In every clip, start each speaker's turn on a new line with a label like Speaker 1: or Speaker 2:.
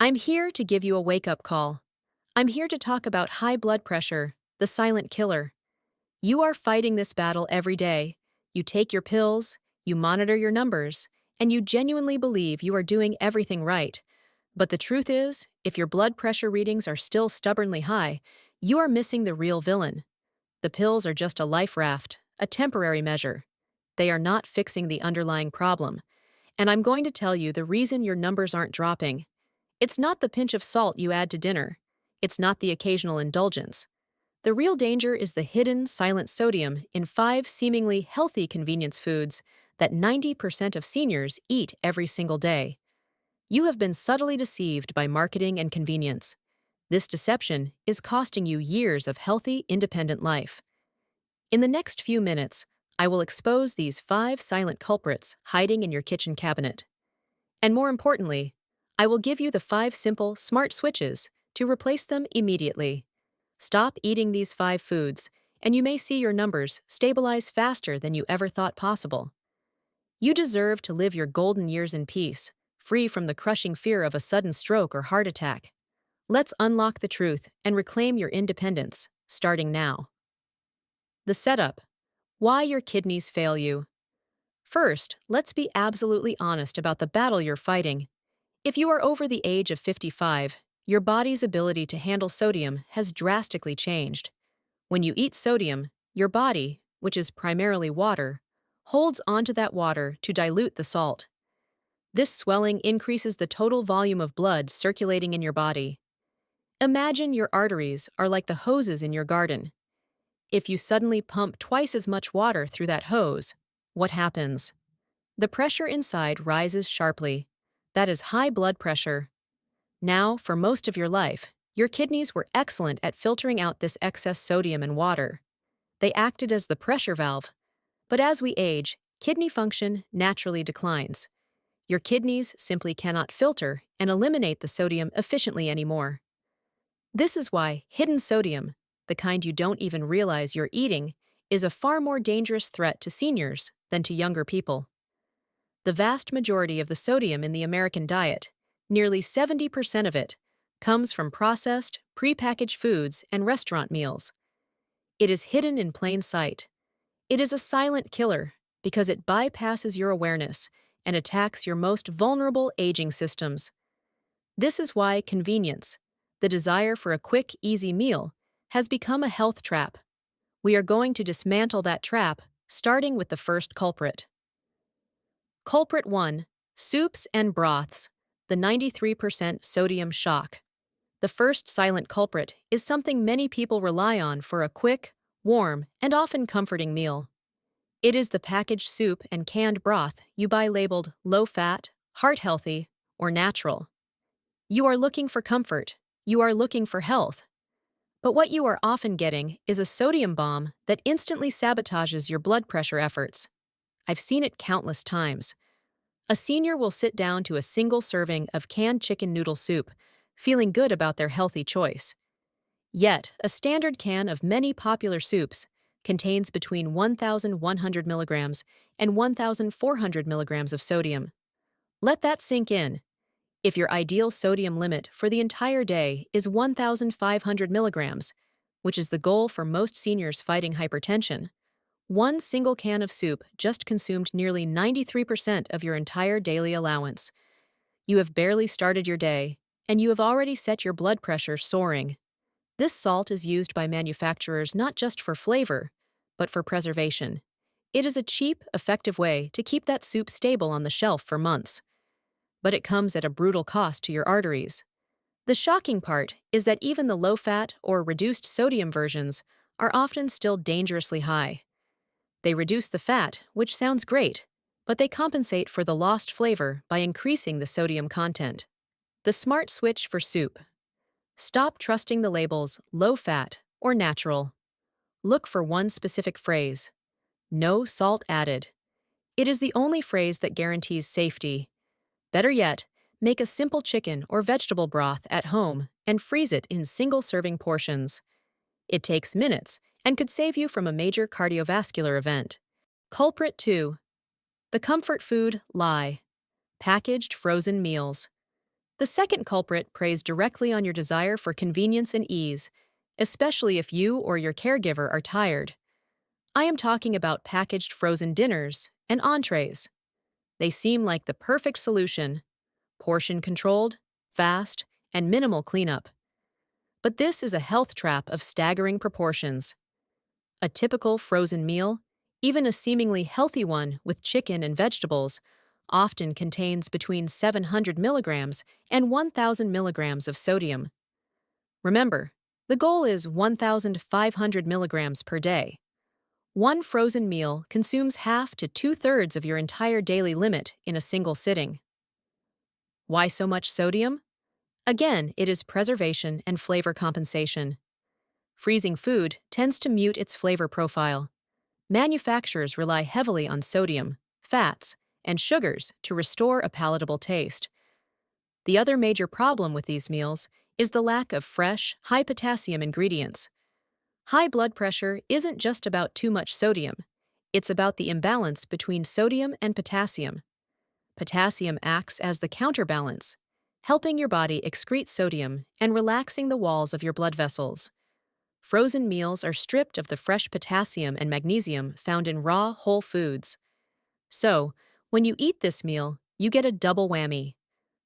Speaker 1: I'm here to give you a wake-up call. I'm here to talk about high blood pressure, the silent killer. You are fighting this battle every day. You take your pills, you monitor your numbers, and you genuinely believe you are doing everything right. But the truth is, if your blood pressure readings are still stubbornly high, you are missing the real villain. The pills are just a life raft, a temporary measure. They are not fixing the underlying problem. And I'm going to tell you the reason your numbers aren't dropping. It's not the pinch of salt you add to dinner. It's not the occasional indulgence. The real danger is the hidden, silent sodium in 5 seemingly healthy convenience foods that 90% of seniors eat every single day. You have been subtly deceived by marketing and convenience. This deception is costing you years of healthy, independent life. In the next few minutes, I will expose these 5 silent culprits hiding in your kitchen cabinet. And more importantly, I will give you the 5 simple, smart switches to replace them immediately. Stop eating these 5 foods, and you may see your numbers stabilize faster than you ever thought possible. You deserve to live your golden years in peace, free from the crushing fear of a sudden stroke or heart attack. Let's unlock the truth and reclaim your independence, starting now. The setup. Why your kidneys fail you. First, let's be absolutely honest about the battle you're fighting. If you are over the age of 55, your body's ability to handle sodium has drastically changed. When you eat sodium, your body, which is primarily water, holds onto that water to dilute the salt. This swelling increases the total volume of blood circulating in your body. Imagine your arteries are like the hoses in your garden. If you suddenly pump twice as much water through that hose, what happens? The pressure inside rises sharply. That is high blood pressure. Now, for most of your life, your kidneys were excellent at filtering out this excess sodium and water. They acted as the pressure valve. But as we age, kidney function naturally declines. Your kidneys simply cannot filter and eliminate the sodium efficiently anymore. This is why hidden sodium, the kind you don't even realize you're eating, is a far more dangerous threat to seniors than to younger people. The vast majority of the sodium in the American diet, nearly 70% of it, comes from processed, prepackaged foods and restaurant meals. It is hidden in plain sight. It is a silent killer because it bypasses your awareness and attacks your most vulnerable aging systems. This is why convenience, the desire for a quick, easy meal, has become a health trap. We are going to dismantle that trap, starting with the first culprit. Culprit 1. Soups and broths, the 93% sodium shock. The first silent culprit is something many people rely on for a quick, warm, and often comforting meal. It is the packaged soup and canned broth you buy labeled low-fat, heart-healthy, or natural. You are looking for comfort. You are looking for health. But what you are often getting is a sodium bomb that instantly sabotages your blood pressure efforts. I've seen it countless times. A senior will sit down to a single serving of canned chicken noodle soup, feeling good about their healthy choice. Yet, a standard can of many popular soups contains between 1,100 milligrams and 1,400 milligrams of sodium. Let that sink in. If your ideal sodium limit for the entire day is 1,500 milligrams, which is the goal for most seniors fighting hypertension, one single can of soup just consumed nearly 93% of your entire daily allowance. You have barely started your day, and you have already set your blood pressure soaring. This salt is used by manufacturers not just for flavor, but for preservation. It is a cheap, effective way to keep that soup stable on the shelf for months. But it comes at a brutal cost to your arteries. The shocking part is that even the low-fat or reduced sodium versions are often still dangerously high. They reduce the fat, which sounds great, but they compensate for the lost flavor by increasing the sodium content. The smart switch for soup. Stop trusting the labels low-fat or natural. Look for one specific phrase: no salt added. It is the only phrase that guarantees safety. Better yet, make a simple chicken or vegetable broth at home and freeze it in single-serving portions. It takes minutes and could save you from a major cardiovascular event. Culprit 2. The comfort food lie. Packaged frozen meals. The second culprit preys directly on your desire for convenience and ease, especially if you or your caregiver are tired. I am talking about packaged frozen dinners and entrees. They seem like the perfect solution, portion controlled, fast, and minimal cleanup. But this is a health trap of staggering proportions. A typical frozen meal, even a seemingly healthy one with chicken and vegetables, often contains between 700 milligrams and 1,000 milligrams of sodium. Remember, the goal is 1,500 milligrams per day. One frozen meal consumes half to two-thirds of your entire daily limit in a single sitting. Why so much sodium? Again, it is preservation and flavor compensation. Freezing food tends to mute its flavor profile. Manufacturers rely heavily on sodium, fats, and sugars to restore a palatable taste. The other major problem with these meals is the lack of fresh, high-potassium ingredients. High blood pressure isn't just about too much sodium. It's about the imbalance between sodium and potassium. Potassium acts as the counterbalance, helping your body excrete sodium and relaxing the walls of your blood vessels. Frozen meals are stripped of the fresh potassium and magnesium found in raw, whole foods. So, when you eat this meal, you get a double whammy: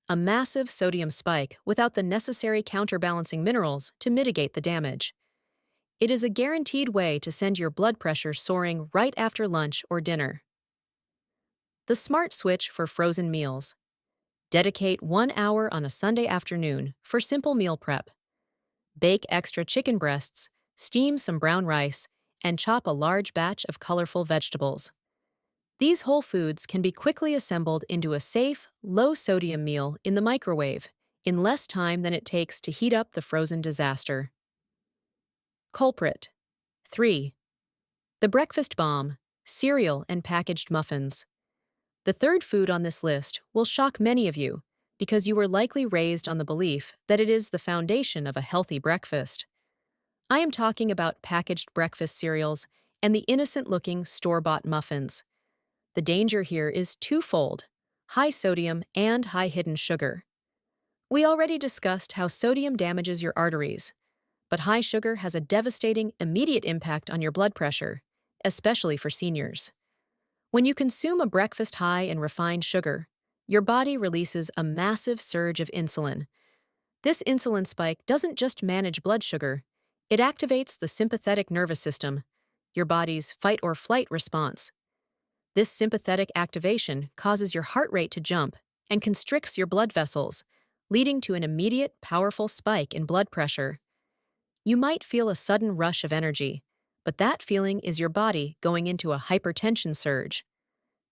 Speaker 1: a massive sodium spike without the necessary counterbalancing minerals to mitigate the damage. It is a guaranteed way to send your blood pressure soaring right after lunch or dinner. The smart switch for frozen meals. Dedicate 1 hour on a Sunday afternoon for simple meal prep. Bake extra chicken breasts, steam some brown rice, and chop a large batch of colorful vegetables. These whole foods can be quickly assembled into a safe, low-sodium meal in the microwave in less time than it takes to heat up the frozen disaster. Culprit 3. The breakfast bomb: cereal and packaged muffins. The third food on this list will shock many of you because you were likely raised on the belief that it is the foundation of a healthy breakfast. I am talking about packaged breakfast cereals and the innocent-looking store-bought muffins. The danger here is twofold: high sodium and high hidden sugar. We already discussed how sodium damages your arteries, but high sugar has a devastating, immediate impact on your blood pressure, especially for seniors. When you consume a breakfast high in refined sugar, your body releases a massive surge of insulin. This insulin spike doesn't just manage blood sugar, it activates the sympathetic nervous system, your body's fight-or-flight response. This sympathetic activation causes your heart rate to jump and constricts your blood vessels, leading to an immediate, powerful spike in blood pressure. You might feel a sudden rush of energy, but that feeling is your body going into a hypertension surge.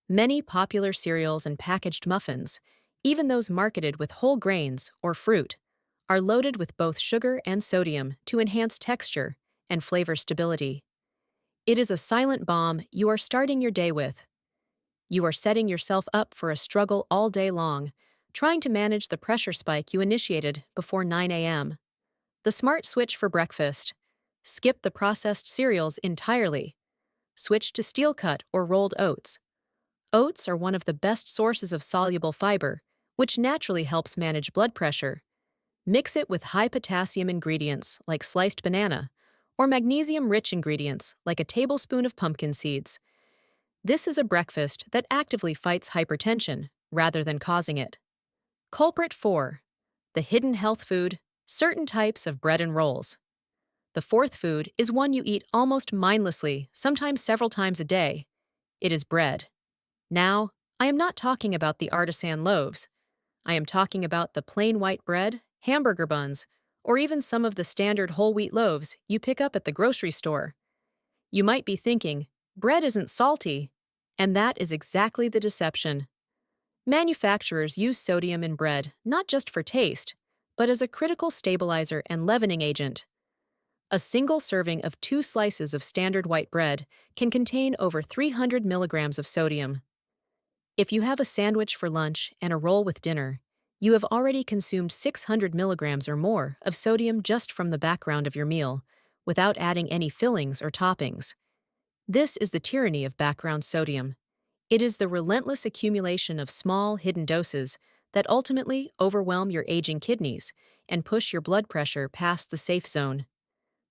Speaker 1: Many popular cereals and packaged muffins, even those marketed with whole grains or fruit, are loaded with both sugar and sodium to enhance texture and flavor stability. It is a silent bomb you are starting your day with. You are setting yourself up for a struggle all day long, trying to manage the pressure spike you initiated before 9 a.m. The smart switch for breakfast: skip the processed cereals entirely. Switch to steel-cut or rolled oats. Oats are one of the best sources of soluble fiber, which naturally helps manage blood pressure. Mix it with high-potassium ingredients like sliced banana, or magnesium-rich ingredients like a tablespoon of pumpkin seeds. This is a breakfast that actively fights hypertension rather than causing it. Culprit 4. The hidden health food: certain types of bread and rolls. The fourth food is one you eat almost mindlessly, sometimes several times a day. It is bread. Now, I am not talking about the artisan loaves. I am talking about the plain white bread, hamburger buns, or even some of the standard whole wheat loaves you pick up at the grocery store. You might be thinking, bread isn't salty, and that is exactly the deception. Manufacturers use sodium in bread not just for taste, but as a critical stabilizer and leavening agent. A single serving of 2 slices of standard white bread can contain over 300 milligrams of sodium. If you have a sandwich for lunch and a roll with dinner, you have already consumed 600 milligrams or more of sodium just from the background of your meal, without adding any fillings or toppings. This is the tyranny of background sodium. It is the relentless accumulation of small, hidden doses that ultimately overwhelm your aging kidneys and push your blood pressure past the safe zone.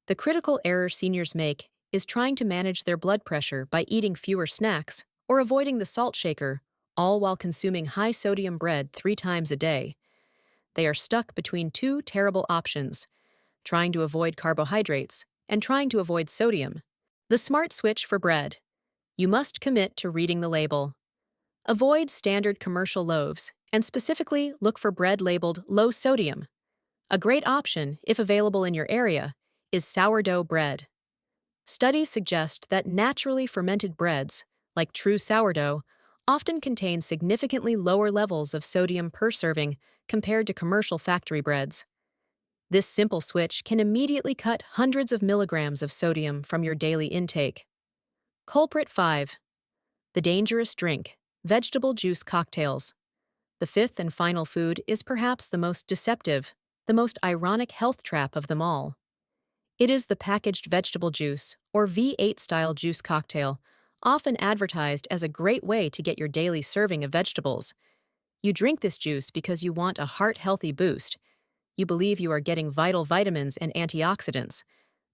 Speaker 1: The critical error seniors make is trying to manage their blood pressure by eating fewer snacks or avoiding the salt shaker, all while consuming high-sodium bread 3 times a day. They are stuck between two terrible options: trying to avoid carbohydrates and trying to avoid sodium. The smart switch for bread. You must commit to reading the label. Avoid standard commercial loaves and specifically look for bread labeled low sodium. A great option, if available in your area, is sourdough bread. Studies suggest that naturally fermented breads, like true sourdough, often contain significantly lower levels of sodium per serving compared to commercial factory breads. This simple switch can immediately cut hundreds of milligrams of sodium from your daily intake. Culprit 5. The dangerous drink: vegetable juice cocktails. The fifth and final food is perhaps the most deceptive, the most ironic health trap of them all. It is the packaged vegetable juice, or V8-style juice cocktail, often advertised as a great way to get your daily serving of vegetables. You drink this juice because you want a heart-healthy boost. You believe you are getting vital vitamins and antioxidants.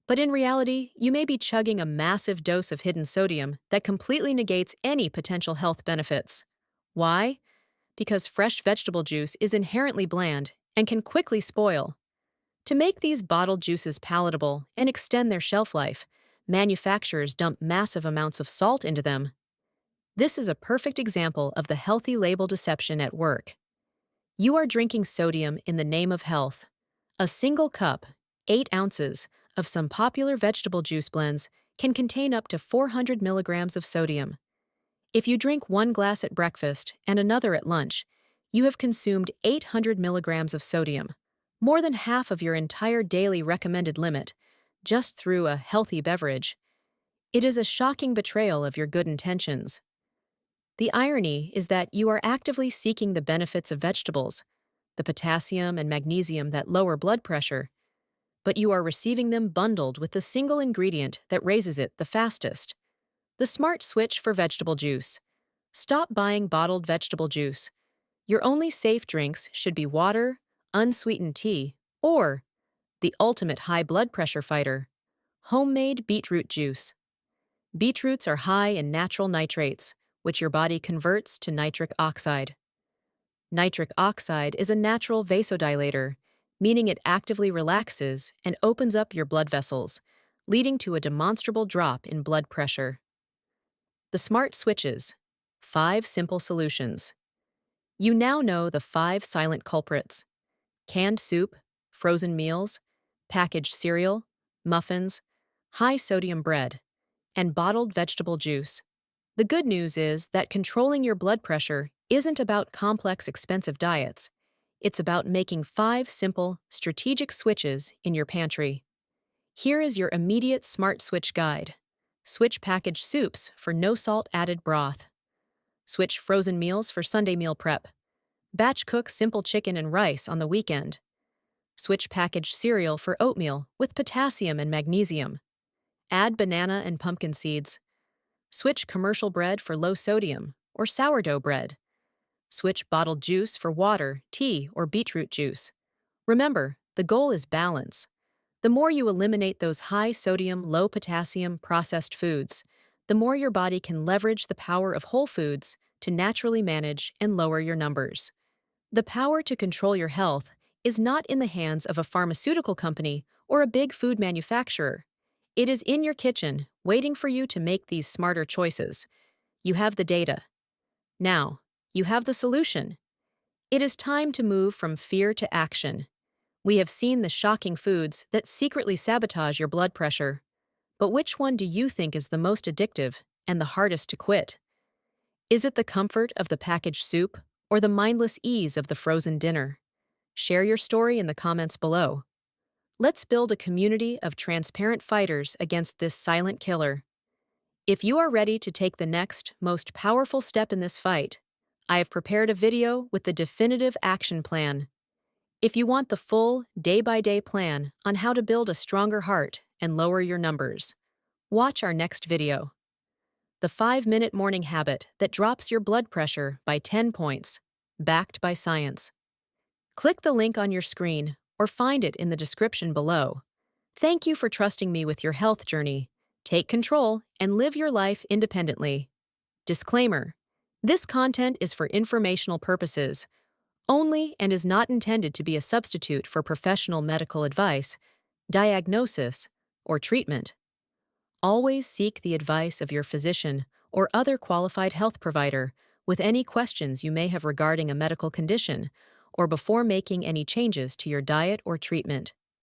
Speaker 1: But in reality, you may be chugging a massive dose of hidden sodium that completely negates any potential health benefits. Why? Because fresh vegetable juice is inherently bland and can quickly spoil. To make these bottled juices palatable and extend their shelf life, manufacturers dump massive amounts of salt into them. This is a perfect example of the healthy label deception at work. You are drinking sodium in the name of health. A single cup, 8 ounces, of some popular vegetable juice blends can contain up to 400 milligrams of sodium. If you drink one glass at breakfast and another at lunch, you have consumed 800 milligrams of sodium, more than half of your entire daily recommended limit, just through a healthy beverage. It is a shocking betrayal of your good intentions. The irony is that you are actively seeking the benefits of vegetables, the potassium and magnesium that lower blood pressure, but you are receiving them bundled with the single ingredient that raises it the fastest: the smart switch for vegetable juice. Stop buying bottled vegetable juice. Your only safe drinks should be water, unsweetened tea, or the ultimate high blood pressure fighter: homemade beetroot juice. Beetroots are high in natural nitrates, which your body converts to nitric oxide. Nitric oxide is a natural vasodilator, meaning it actively relaxes and opens up your blood vessels, leading to a demonstrable drop in blood pressure. The smart switches. 5 simple solutions. You now know the 5 silent culprits: canned soup, frozen meals, packaged cereal, muffins, high-sodium bread, and bottled vegetable juice. The good news is that controlling your blood pressure isn't about complex, expensive diets. It's about making 5 simple, strategic switches in your pantry. Here is your immediate smart switch guide. Switch packaged soups for no-salt added broth. Switch frozen meals for Sunday meal prep. Batch cook simple chicken and rice on the weekend. Switch packaged cereal for oatmeal with potassium and magnesium. Add banana and pumpkin seeds. Switch commercial bread for low sodium or sourdough bread. Switch bottled juice for water, tea, or beetroot juice. Remember, the goal is balance. The more you eliminate those high-sodium, low-potassium processed foods, the more your body can leverage the power of whole foods to naturally manage and lower your numbers. The power to control your health is not in the hands of a pharmaceutical company or a big food manufacturer. It is in your kitchen, waiting for you to make these smarter choices. You have the data. Now, you have the solution. It is time to move from fear to action. We have seen the shocking foods that secretly sabotage your blood pressure. But which one do you think is the most addictive and the hardest to quit? Is it the comfort of the packaged soup or the mindless ease of the frozen dinner? Share your story in the comments below. Let's build a community of transparent fighters against this silent killer. If you are ready to take the next, most powerful step in this fight, I have prepared a video with the definitive action plan. If you want the full, day-by-day plan on how to build a stronger heart and lower your numbers, watch our next video. The 5-minute morning habit that drops your blood pressure by 10 points. backed by science. Click the link on your screen or find it in the description below. Thank you for trusting me with your health journey. Take control and live your life independently. Disclaimer: this content is for informational purposes only and is not intended to be a substitute for professional medical advice, diagnosis, or treatment. Always seek the advice of your physician or other qualified health provider with any questions you may have regarding a medical condition or before making any changes to your diet or treatment.